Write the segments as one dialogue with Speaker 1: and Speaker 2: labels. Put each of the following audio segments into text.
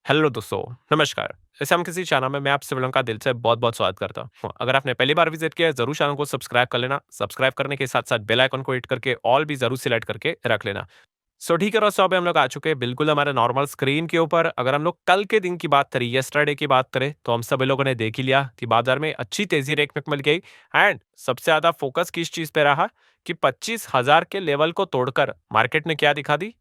Speaker 1: Hello दोस्तों, नमस्कार। जैसे हम किसी चैनल में मैं आप सभी लोगों का दिल से बहुत-बहुत स्वागत करता हूँ। अगर आपने पहली बार विज़िट किया है, ज़रूर चैनल को सब्सक्राइब कर लेना। सब्सक्राइब करने के साथ-साथ बेल आइकन को हिट करके ऑल भी ज़रूर सिलेक्ट करके रख लेना। सो ठीक है दोस्तों, अभी हम लोग आ चुके हैं बिल्कुल हमारे नॉर्मल स्क्रीन के ऊपर। अगर हम लोग कल के दिन की बात करें, यस्टरडे की बात करें, तो हम सभी लोगों ने देख ही लिया कि बाज़ार में अच्छी तेज़ी देखने को मिल गई एंड सबसे ज़्यादा फ़ोकस किस चीज़ पे रहा कि 25,000 के लेवल को तोड़कर मार्केट ने क्या दिखा दी?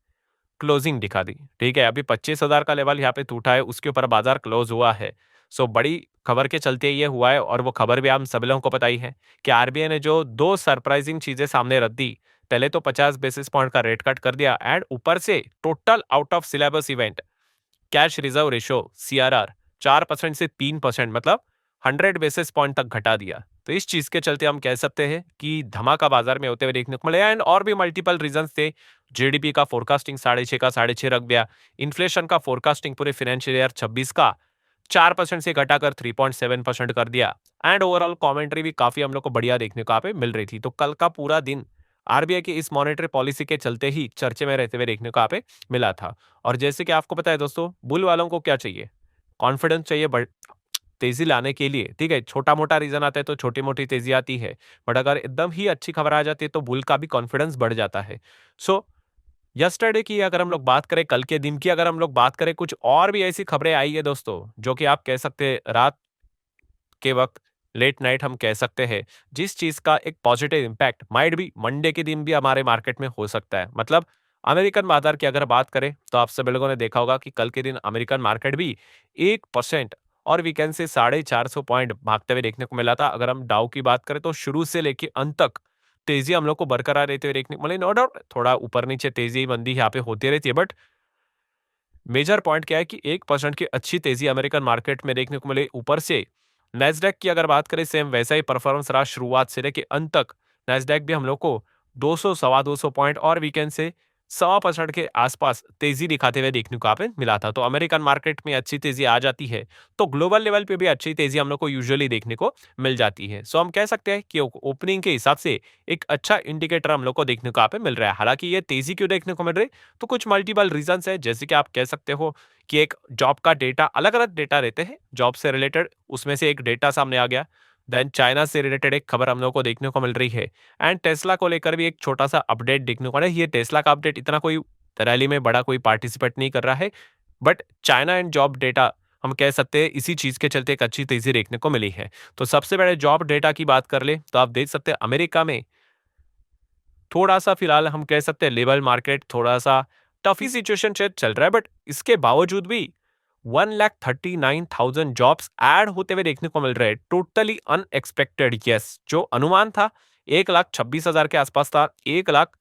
Speaker 1: क्लोजिंग दिखा दी। ठीक है, अभी 25,000 का लेवल यहाँ पे टूटा है, उसके ऊपर बाजार क्लोज हुआ है। सो बड़ी खबर के चलते ये हुआ है और वो खबर भी हम सभी लोगों को पता ही है कि आरबीआई ने जो 2 सरप्राइजिंग चीज़ें सामने रख दी। पहले तो 50 बेसिस पॉइंट का रेट कट कर दिया एंड ऊपर से total out of syllabus event cash reserve ratio CRR 4% से 3% मतलब 100 बेसिस पॉइंट तक घटा दिया। तो इस चीज के चलते हम कह सकते हैं कि धमाका बाजार में होते हुए देखने को मिले एंड और भी मल्टीपल रीजंस थे। जीडीपी का फोरकास्टिंग 6.5 का 6.5 रख दिया। इन्फ्लेशन का फोरकास्टिंग पूरे फाइनेंशियल ईयर 26 का 4% से घटाकर 3.7% कर दिया एंड ओवरऑल कमेंट्री भी काफी हम लोग को बढ़िया देखने को यहाँ पे मिल रही थी। तो कल का पूरा दिन आरबीआई की इस मॉनेटरी पॉलिसी के चलते ही चर्चे में रहते हुए देखने को यहाँ पे मिला था। और जैसे कि आपको पता है दोस्तों, बुल वालों को क्या चाहिए? कॉन्फिडेंस चाहिए तेजी लाने के लिए। ठीक है, छोटा मोटा रीजन आता है तो छोटी मोटी तेजी आती है, बट अगर एकदम ही अच्छी खबर आ जाती है तो बुल का भी कॉन्फिडेंस बढ़ जाता है। सो यस्टरडे की अगर हम लोग बात करें, कल के दिन की अगर हम लोग बात करें, कुछ और भी ऐसी खबरें आई है दोस्तों, जो कि आप कह सकते हैं रात के वक्त, लेट नाइट हम कह सकते हैं, जिस चीज का एक पॉजिटिव इम्पैक्ट माइट भी मंडे के दिन भी हमारे मार्केट में हो सकता है। मतलब अमेरिकन बाजार की अगर बात करें तो आप सभी लोगों ने देखा होगा कि कल के दिन अमेरिकन मार्केट भी 1% और वीकेंड से 450 पॉइंट भागते हुए देखने को मिला था। अगर हम डाउ की बात करें तो शुरू से लेके अंत तक तेजी हम लोग को बरकरार रहते हुए देखने को मिली। नो डाउट थोड़ा ऊपर नीचे तेजी मंदी यहाँ पे होती रहती है, बट मेजर पॉइंट क्या है कि 1% की अच्छी तेजी अमेरिकन मार्केट में देखने को मिली। ऊपर से नैस्डैक की अगर बात करें, सेम वैसा ही परफॉर्मेंस रहा शुरुआत से लेके अंत तक। नैस्डैक भी हम लोग को 200 सवा 200 पॉइंट और वीकेंड से 1.25% के आसपास तेजी दिखाते हुए देखने को यहाँ पे मिला था। तो अमेरिकन मार्केट में अच्छी तेजी आ जाती है तो ग्लोबल लेवल पे भी अच्छी तेजी हम लोग को यूजुअली देखने को मिल जाती है। सो हम कह सकते हैं कि ओपनिंग के हिसाब से एक अच्छा इंडिकेटर हम लोग को देखने को यहाँ पे मिल रहा है। हालांकि ये तेजी क्यों देखने को मिल रही है, तो कुछ मल्टीपल रीजंस है। जैसे कि आप कह सकते हो कि एक जॉब का डेटा, अलग अलग डेटा रहते हैं जॉब से रिलेटेड, उसमें से एक डेटा सामने आ गया। देन चाइना से रिलेटेड एक खबर हम लोग को देखने को मिल रही है एंड टेस्ला को लेकर भी एक छोटा सा अपडेट देखने को मिला है। ये टेस्ला का अपडेट इतना कोई रैली में बड़ा कोई पार्टिसिपेट नहीं कर रहा है, but China and job data हम कह सकते हैं इसी चीज के चलते एक अच्छी तेजी देखने को मिली है। तो सबसे बड़े जॉब डेटा की बात कर ले तो आप देख सकते हैं अमेरिका में थोड़ा सा फिलहाल हम कह सकते हैं लेबर मार्केट थोड़ा सा टफी सिचुएशन चल रहा है, बट इसके बावजूद भी 1,39,000 जॉब्स ऐड होते हुए देखने को मिल रहे हैं। Totally unexpected, yes. जो अनुमान था 1,26,000 के आसपास था, 1,00,000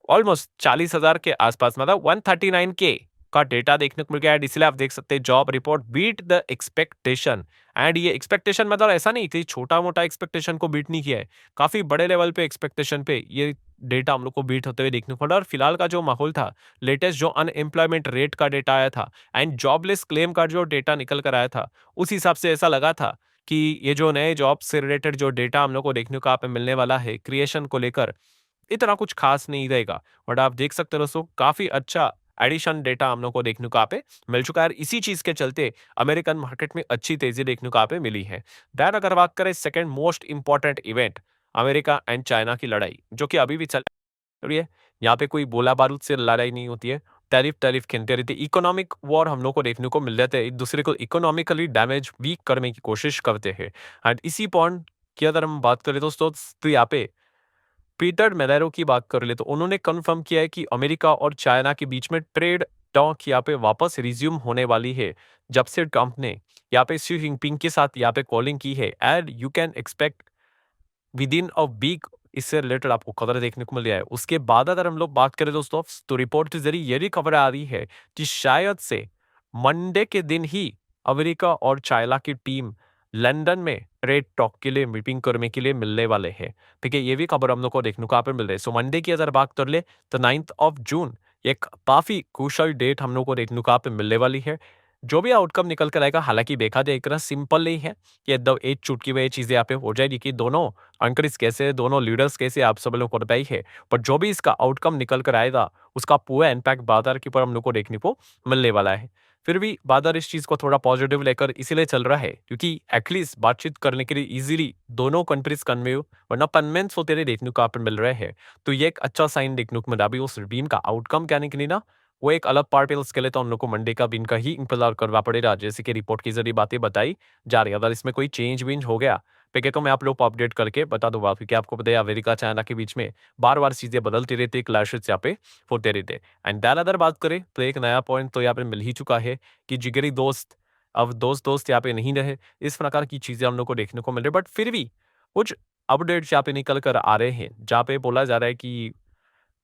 Speaker 1: ऑलमोस्ट 40,000 के आसपास, मतलब 139 के का डेटा देखने को मिल गया है। इसलिए आप देख सकते हैं job report beat the expectation and ये एक्सपेक्टेशन मतलब ऐसा नहीं कि छोटा मोटा एक्सपेक्टेशन को बीट नहीं किया है, काफी बड़े लेवल पे एक्सपेक्टेशन पे ये डेटा हम लोग को बीट होते हुए देखने को मिला। और फिलहाल का जो माहौल था, लेटेस्ट जो अनएम्प्लॉयमेंट रेट का डेटा आया था एंड जॉबलेस क्लेम का जो डेटा निकल कर आया था, उस हिसाब से ऐसा लगा था कि ये जो नए जॉब से रिलेटेड जो डेटा हम लोग को देखने को यहाँ पे मिलने वाला है क्रिएशन को लेकर, इतना कुछ खास नहीं रहेगा। बट आप देख सकते हो दोस्तों, काफी अच्छा एडिशन डेटा हम लोग को देखने को यहाँ पे मिल चुका है। इसी चीज के चलते अमेरिकन मार्केट में अच्छी तेजी देखने को यहाँ पे मिली है। देन अगर बात करें second most important event, America and China की लड़ाई, जो कि अभी भी चल रही है। यहाँ पे कोई गोला बारूद से लड़ाई नहीं होती है, टैरिफ टैरिफ खेलते रहते, इकोनॉमिक वॉर हम लोग को देखने को मिल जाते हैं। एक दूसरे को इकोनॉमिकली डैमेज वीक करने की कोशिश करते हैं। एंड इसी पॉइंट की अगर हम बात करें दोस्तों, तो यहाँ पे पीटर मेलेरो की बात कर ले तो उन्होंने कंफर्म किया है कि अमेरिका और चाइना के बीच में ट्रेड टॉक यहाँ पे वापस रिज्यूम होने वाली है, जब से ट्रंप ने यहाँ पे शी जिनपिंग के साथ यहाँ पे कॉलिंग की है। And you can expect within a week इससे रिलेटेड आपको खबर देखने को मिल रहा है। उसके बाद अगर हम लोग बात करें दोस्तों, तो रिपोर्ट के जरिए ये भी खबर आ रही है कि शायद से मंडे के दिन ही अमेरिका और चाइना की टीम लंदन में ट्रेड टॉक के लिए मीटिंग करने के लिए मिलने वाले हैं। ठीक है, ये भी खबर हम लोग को देखने को यहाँ पे मिल रही है। सो मंडे की अगर बात कर ले तो 9 जून एक काफी क्रूशियल डेट हम लोग को देखने को यहाँ पे मिलने वाली है। जो भी आउटकम निकल कर आएगा, हालांकि देखा जाए इतना सिंपल नहीं है कि एकदम एक चुटकी में ये चीजें यहाँ पे हो जाएगी कि दोनों अंकरीज कैसे, दोनों लीडर्स कैसे, आप सब लोग को पता ही है। पर जो भी इसका आउटकम निकल कर आएगा, उसका पूरा इम्पैक्ट बाजार के ऊपर हम लोग को देखने को मिलने वाला है। फिर भी बादल इस चीज़ को थोड़ा पॉजिटिव लेकर इसीलिए चल रहा है क्योंकि एटलीस्ट बातचीत करने के लिए इजीली दोनों कंट्रीज कन्वे वरना कन्वेंस होते रहे देखने को आप मिल रहे हैं। तो ये एक अच्छा साइन देखने को मिला। अभी उस टीम का आउटकम क्या निकली ना, वो एक अलग पार्ट है। उसके लिए तो हम लोग को मंडे का दिन का ही इंतजार करना पड़ेगा, जैसे कि रिपोर्ट के जरिए बातें बताई जा रही है। अगर इसमें कोई चेंज वेंज हो गया ठीक तो मैं आप लोग को अपडेट करके बता दूंगा, क्योंकि आपको पता है अमेरिका चाइना के बीच में बार बार चीजें बदलती रहती, क्लैशेस यहाँ पे होते रहते। एंड दैन अदर बात करें तो एक नया पॉइंट तो यहाँ पे मिल ही चुका है कि जिगरी दोस्त अब दोस्त दोस्त यहाँ पे नहीं रहे। इस प्रकार की चीजें हम लोग को देखने को मिल रही, बट फिर भी कुछ अपडेट्स यहाँ पे निकल कर आ रहे हैं जहाँ पे बोला जा रहा है कि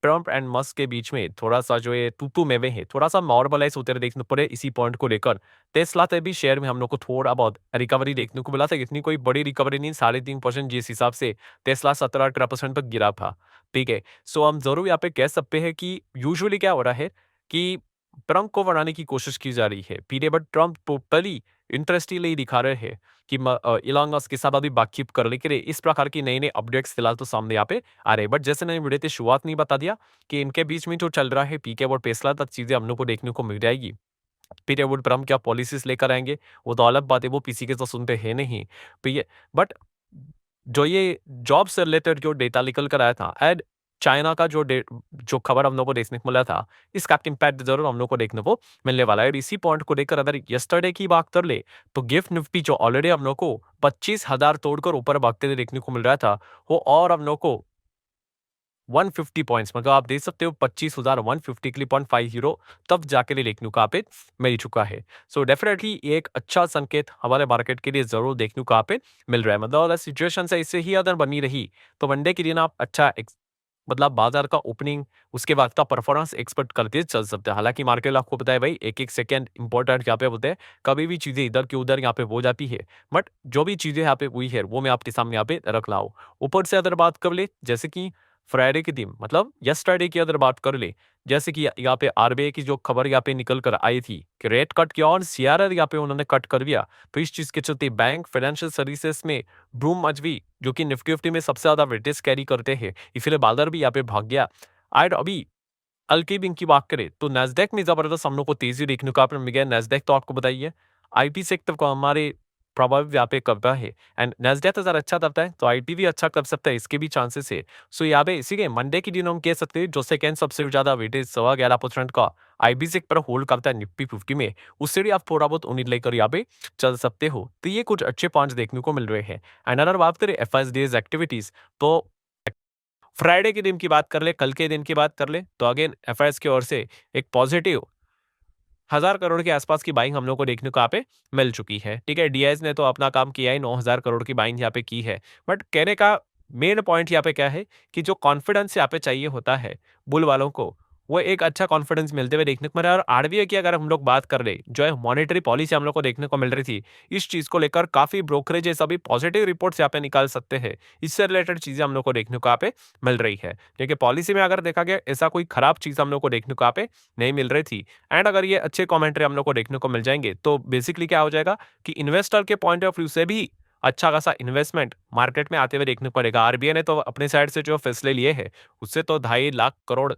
Speaker 1: ट्रम्प एंड मस्क के बीच में थोड़ा-सा जो ये तू-तू मैं-मैं है, थोड़ा-सा नॉर्मलाइज़ होते हुए देखने को पड़े इसी पॉइंट को लेकर। टेस्ला पे भी शेयर में हम लोग को थोड़ा बहुत रिकवरी देखने को मिला था, इतनी कोई बड़ी रिकवरी नहीं, 3.5% जिस हिसाब से टेस्ला 17-18% तक गिरा था, ठीक है? सो हम ज़रूर यहाँ पे कह सकते हैं कि यूजुअली क्या हो रहा है कि ट्रम्प को बनाने की कोशिश की जा रही है, पीछे बट ट्रम्प टोटली इंटरेस्ट ही नहीं दिखा रहे हैं कि इलॉन मस्क के साथ अभी बातचीत करने के लिए इस प्रकार की नई-नई अपडेट्स फिलहाल तो सामने यहाँ पे आ रहे हैं। बट जैसे मैंने वीडियो की शुरुआत में ही बता दिया कि इनके बीच में जो चल रहा है पीके और टेस्ला तक चीजें हम लोग को देखने को मिल जाएगी। पीटे वुड ट्रम्प क्या पॉलिसीज लेकर आएंगे वो तो अलग बात है, वो किसी के तो सुनते हैं नहीं। बट जो ये जॉब से रिलेटेड जो डेटा निकल कर आया था एंड चाइना का जो खबर हम लोग को देखने को मिला था, इसका इम्पैक्ट जरूर हम लोग को देखने को मिलने वाला है। और इसी पॉइंट को लेकर अगर यस्टरडे की बात कर ले तो गिफ्ट निफ्टी जो ऑलरेडी हम लोग को 25,000 तोड़कर ऊपर भागते हुए देखने को मिल रहा था, वो और हम लोग को 150 पॉइंट्स मतलब आप देख सकते हो 25,150 के लिए 0.50 तब जाके देखने को आप मिल चुका है। सो डेफिनेटली ये एक अच्छा संकेत हमारे मार्केट के लिए जरूर देखने को आप मिल रहा है। मतलब अगर सिचुएशन से इससे ही अगर बनी रही तो वनडे के दिन आप अच्छा मतलब बाजार का ओपनिंग उसके बाद का परफॉर्मेंस एक्सपेक्ट करके चल सकते हैं। हालांकि मार्केट आपको पता है भाई एक एक सेकंड इंपॉर्टेंट यहाँ पे होते हैं, कभी भी चीजें इधर की उधर यहाँ पे हो जाती है। बट जो भी चीजें यहाँ पे हुई है वो मैं आपके सामने यहाँ पे रख रहा हूँ। ऊपर से अगर बात कर ले जैसे कि फ्राइडे के दिन मतलब यस्टरडे की अगर बात कर ले, जैसे कि यहाँ पे आरबीआई की जो खबर यहाँ पे निकल कर आई थी कि रेट कट किया और सीआरआर यहाँ पे उन्होंने कट कर दिया, तो इस चीज के चलते बैंक फाइनेंशियल सर्विसेज में बूम मच गई, जो कि निफ्टी फिफ्टी में सबसे ज्यादा वेटेज कैरी करते हैं, इसलिए बादल भी यहाँ पे भाग गया। एंड अभी हल्की बिंग की बात करें तो नैस्डैक में जबरदस्त हम लोग को तेजी देखने को आपने मिल गया। नैस्डैक तो आपको बताइए आईटी सेक्टर को हमारे प्रभावित यहाँ पे करता है एंड नैस्डैक अगर अच्छा करता है तो आईटी भी अच्छा कर सकता है, इसके भी चांसेस है। सो यहाँ पे इसीलिए मंडे के दिन हम कह सकते हैं जो सेकेंड सबसे ज्यादा वेटेज 11.5% का आईबी सेक्टर होल्ड करता है निफ्टी 50 में, उससे भी आप थोड़ा बहुत उम्मीद लेकर यहाँ पे चल सकते हो। तो ये कुछ अच्छे पॉइंट्स देखने को मिल रहे हैं। एंड अगर बात करें एफएसडीज एक्टिविटीज तो फ्राइडे के दिन की बात कर ले, कल के दिन की बात कर ले तो अगेन एफआईएस की ओर से एक पॉजिटिव 1,000 करोड़ के आसपास की बाइंग हम लोग को देखने को यहाँ पे मिल चुकी है। ठीक है, डीआईएस ने तो अपना काम किया है, 9,000 करोड़ की बाइंग यहाँ पे की है। बट कहने का मेन पॉइंट यहाँ पे क्या है कि जो कॉन्फिडेंस यहाँ पे चाहिए होता है बुल वालों को, वो एक अच्छा कॉन्फिडेंस मिलते हुए देखने को मिला। और आरबीआई की अगर हम लोग बात कर ले, जो है मॉनेटरी पॉलिसी हम लोग को देखने को मिल रही थी, इस चीज को लेकर काफी ब्रोकरेज सभी पॉजिटिव रिपोर्ट्स यहाँ पे निकाल सकते हैं। इससे रिलेटेड चीजें हम लोग को देखने को यहाँ पे मिल रही है। देखिए पॉलिसी में अगर देखा गया ऐसा कोई खराब चीज हम लोग को देखने को यहाँ पे नहीं मिल रही थी। एंड अगर ये अच्छे कॉमेंट्री हम लोग को देखने को मिल जाएंगे तो बेसिकली क्या हो जाएगा कि इन्वेस्टर के पॉइंट ऑफ व्यू से भी अच्छा खासा इन्वेस्टमेंट मार्केट में आते हुए देखने को पड़ेगा। आरबीआई ने तो अपने साइड से जो फैसले लिए हैं उससे तो 2.5 लाख करोड़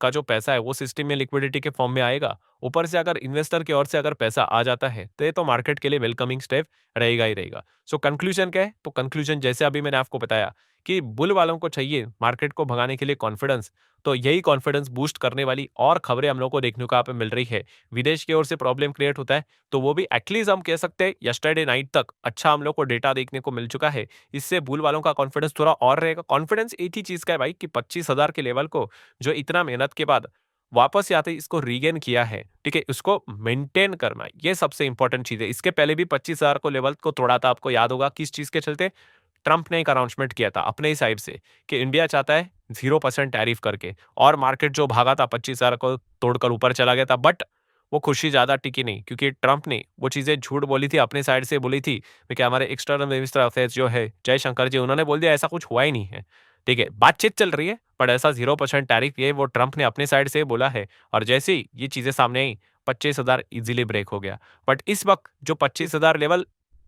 Speaker 1: का जो पैसा है वो सिस्टम में लिक्विडिटी के फॉर्म में आएगा। ऊपर से अगर इन्वेस्टर की ओर से अगर पैसा आ जाता है तो ये तो मार्केट के लिए वेलकमिंग स्टेप रहेगा ही रहेगा। सो कंक्लूजन क्या है? तो कंक्लूजन जैसे अभी मैंने आपको बताया कि बुल वालों को चाहिए मार्केट को भगाने के लिए कॉन्फिडेंस, तो यही कॉन्फिडेंस बूस्ट करने वाली और खबरें हम लोग को देखने को यहाँ पे मिल रही है। विदेश की ओर से प्रॉब्लम क्रिएट होता है तो वो भी एटलीस्ट हम कह सकते हैं यस्टरडे नाइट तक अच्छा हम लोग को डेटा देखने को मिल चुका है। इससे बुल वालों का कॉन्फिडेंस थोड़ा और रहेगा। कॉन्फिडेंस एक ही चीज का है भाई कि 25,000 के लेवल को जो इतना मेहनत के बाद वापस से आते इसको रीगेन किया है, ठीक है, उसको मेंटेन करना ये सबसे इंपॉर्टेंट चीज है। इसके पहले भी 25,000 को लेवल को तोड़ा था, आपको याद होगा किस चीज के चलते? ट्रंप ने एक अनाउंसमेंट किया था अपने ही साइड से कि इंडिया चाहता है 0% टैरिफ करके, और मार्केट जो भागा था 25,000 को तोड़कर ऊपर चला गया था। बट वो खुशी ज्यादा टिकी नहीं क्योंकि ट्रंप ने वो चीजें झूठ बोली थी, अपने साइड से बोली थी कि हमारे एक्सटर्नल मिनिस्टर अफेयर्स जो है जयशंकर जी, उन्होंने बोल दिया ऐसा कुछ हुआ ही नहीं है। ठीक है, बातचीत चल रही है पर ऐसा 0% टैरिफ ये वो ट्रंप ने अपने साइड से बोला है। और जैसे ही ये चीजें सामने आई 25,000 इजीली ब्रेक हो गया। बट इस वक्त जो 25,000 लेवल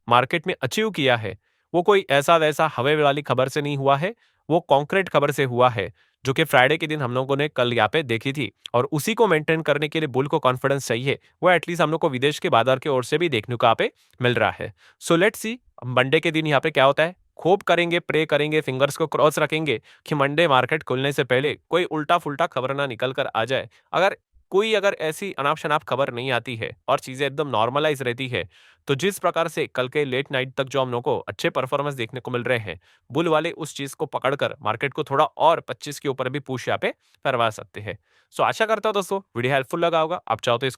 Speaker 1: मार्केट में अचीव किया है वो कोई ऐसा वैसा हवे वाली खबर से नहीं हुआ है, वो कॉन्क्रीट खबर से हुआ है जो कि फ्राइडे के दिन हम लोगों ने कल यहाँ पे देखी थी। और उसी को मेंटेन करने के लिए बुल को कॉन्फिडेंस चाहिए, वो एटलीस्ट हम लोग को विदेश के बाजार की ओर से भी देखने को यहाँ पे मिल रहा है। सो लेट्स सी मंडे के दिन यहाँ पे क्या होता है। होप करेंगे, प्रे करेंगे, फिंगर्स को क्रॉस रखेंगे कि मंडे मार्केट खुलने से पहले कोई उल्टा-फुल्टा खबर ना निकल कर आ जाए। अगर ऐसी अनाप-शनाप खबर नहीं आती है और चीज़ें एकदम नॉर्मलाइज़ रहती है, तो जिस प्रकार से कल के लेट नाइट तक जो हम लोग को अच्छे परफॉर्मेंस देखने को मिल रहे हैं, बुल वाले उस चीज़ को पकड़कर मार्केट को थोड़ा और 25 के ऊपर भी पुश यहाँ पे करवा सकते हैं। सो आशा करता हूँ दोस्तों वीडियो हेल्पफुल लगा होगा। आप चाहो तो इस